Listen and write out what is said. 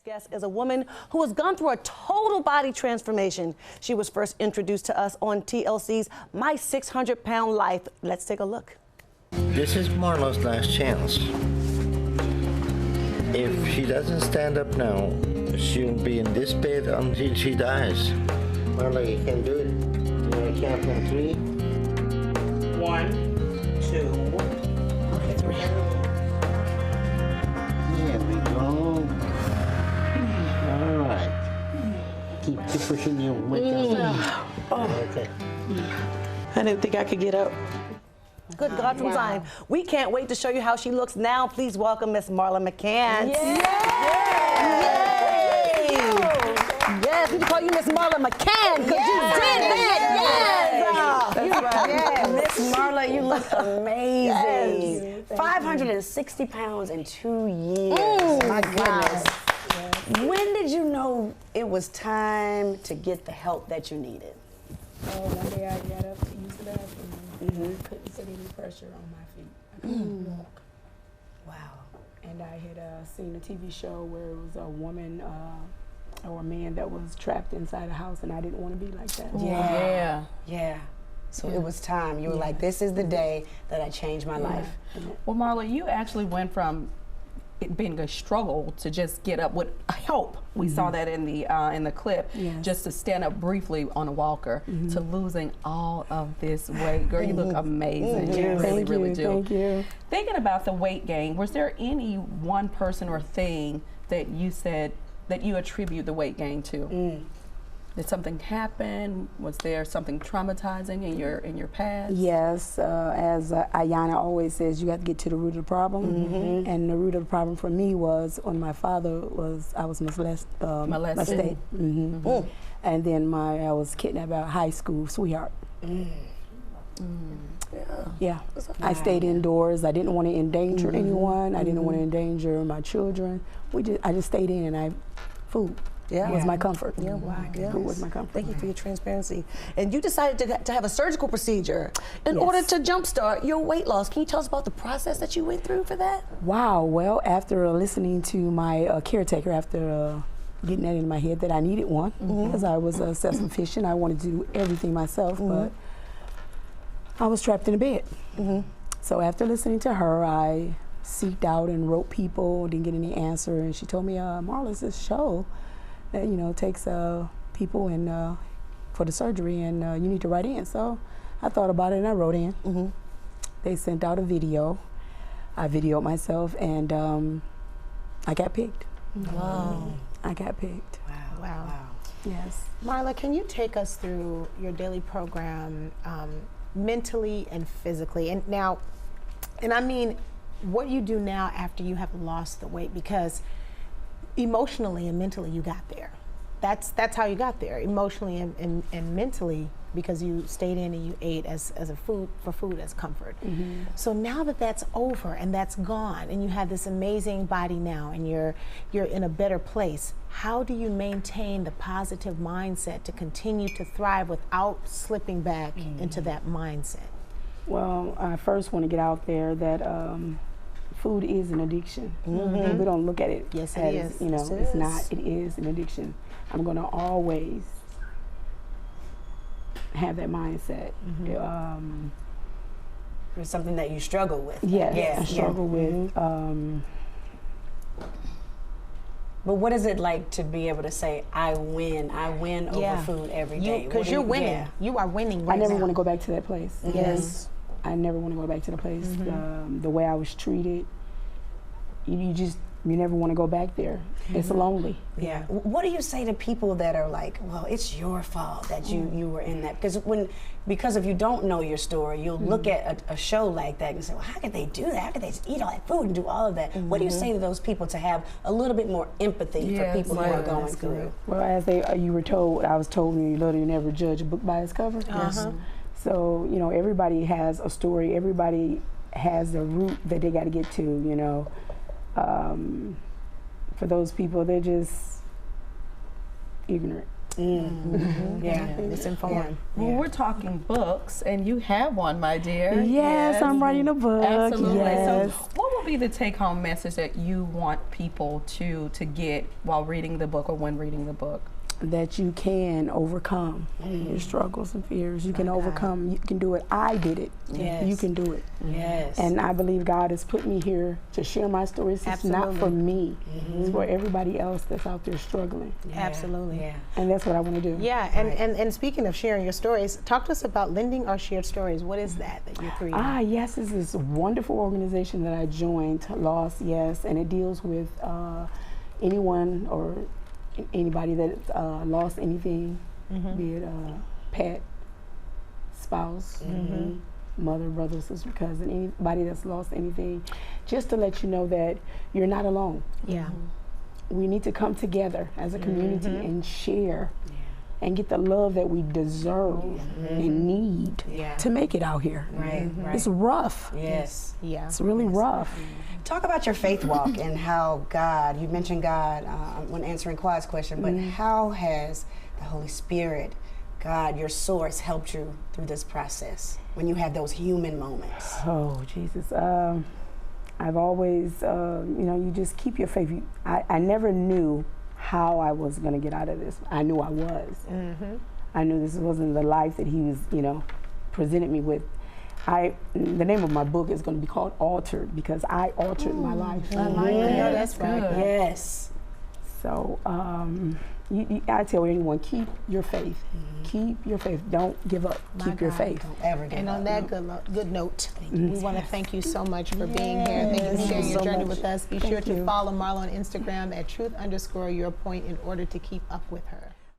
guest is a woman who has gone through a total body transformation. She was first introduced to us on TLC's My 600-Pound Life. Let's take a look. This is Marla's last chance. If she doesn't stand up now, she'll be in this bed until she dies. Marla, you can do it. You want to count from 3? 1, 2, 3. There we go. All right. Keep pushing your weight up. Okay. I didn't think I could get up. Good God from Zion. We can't wait to show you how she looks now. Please welcome Miss Marla McCann. Yay! Yes, we can call you Miss Marla McCann because you did that. Yes. That's right. Yeah, Miss Marla, you look amazing. 560 pounds in 2 years. My goodness. When did you know it was time to get the help that you needed? Oh, one day I got up to use the bathroom. I couldn't put any pressure on my feet. I couldn't walk. Wow. And I had seen a TV show where it was a woman or a man that was trapped inside a house, and I didn't want to be like that. Yeah. Yeah. So it was time. You were like, this is the day that I changed my life. Well, Marla, you actually went from it being a struggle to just get up with help. We saw that in the clip, just to stand up briefly on a walker, to losing all of this weight. Girl, you look amazing. You really, really do. Thank you. Thinking about the weight gain, was there any one person or thing that you said that you attribute the weight gain to? Did something happen? Was there something traumatizing in your past? Yes, as Ayana always says, you have to get to the root of the problem. And the root of the problem for me was when my father was, I was molested. And then I was kidnapped by a high school sweetheart. Yeah. I stayed indoors. I didn't want to endanger anyone. I didn't want to endanger my children. I just stayed in, and food was my comfort. Food was my comfort. Thank you for your transparency. And you decided to have a surgical procedure in order to jumpstart your weight loss. Can you tell us about the process that you went through for that? Wow. Well, after listening to my caretaker, after getting that in my head that I needed one, because I was self-sufficient, I wanted to do everything myself, but I was trapped in a bed. So after listening to her, I seeked out and wrote people, didn't get any answer, and she told me, Marla, it's this show that takes people in for the surgery, and you need to write in. So I thought about it and I wrote in. They sent out a video. I videoed myself, and I got picked. Wow. I got picked. Wow. Yes. Marla, can you take us through your daily program mentally and physically? And now, I mean what you do now after you have lost the weight, because emotionally and mentally you got there. That's how you got there, emotionally and mentally, because you stayed in and you ate as food as comfort. So now that that's over and that's gone, and you have this amazing body now, and you're in a better place, how do you maintain the positive mindset to continue to thrive without slipping back into that mindset? Well, I first want to get out there that food is an addiction. We don't look at it as, it's not. It is an addiction. I'm going to always have that mindset. It's something that you struggle with. Yes, I struggle with. But what is it like to be able to say, I win over food every day? Because you're winning. You are winning right now. I never want to go back to that place. Yes. I never want to go back to the place. The way I was treated, you never want to go back there. It's lonely. Yeah. What do you say to people that are like, well, it's your fault that you were in that? Because if you don't know your story, you'll look at a show like that and say, well, how could they do that? How could they just eat all that food and do all of that? What do you say to those people to have a little bit more empathy for people who are going through? Well, as you were told, I was told when you're little, you never judge a book by its cover. So, everybody has a story. Everybody has a route that they got to get to, For those people, they're just ignorant. Misinformed. Well, we're talking books, and you have one, my dear. Yes, I'm writing a book. Absolutely. Yes. So what would be the take-home message that you want people to get while reading the book or when reading the book? That you can overcome your struggles and fears. You can overcome. You can do it. I did it. Yes. You can do it. Yes. And I believe God has put me here to share my stories. It's not for me. It's for everybody else that's out there struggling. Absolutely. Yeah. And that's what I want to do. Yeah, and speaking of sharing your stories, talk to us about Lending Our Shared Stories. What is that you're creating? Yes, it's this wonderful organization that I joined, Lost Yes, and it deals with anyone or anybody that lost anything, be it pet, spouse, mother, brother, sister, cousin, anybody that's lost anything, just to let you know that you're not alone. Yeah. We need to come together as a community and share and get the love that we deserve and need to make it out here. Right. It's rough. Yes. Yeah. It's really rough. Talk about your faith walk and how God, you mentioned God when answering Quad's question, but how has the Holy Spirit, God, your source, helped you through this process when you have those human moments? Oh, Jesus. I've always, you just keep your faith. I never knew how I was going to get out of this. I knew I was. I knew this wasn't the life that he was, presented me with. The name of my book is going to be called Altered because I altered my life. I like that. That's right. Yes. So I tell anyone, keep your faith. Keep your faith. Don't give up. Keep your faith. Don't ever give And up. on that good note, we want to thank you so much for being here. Thank you for sharing your journey with us. Be sure to follow Marla on Instagram at truth_yourpoint in order to keep up with her.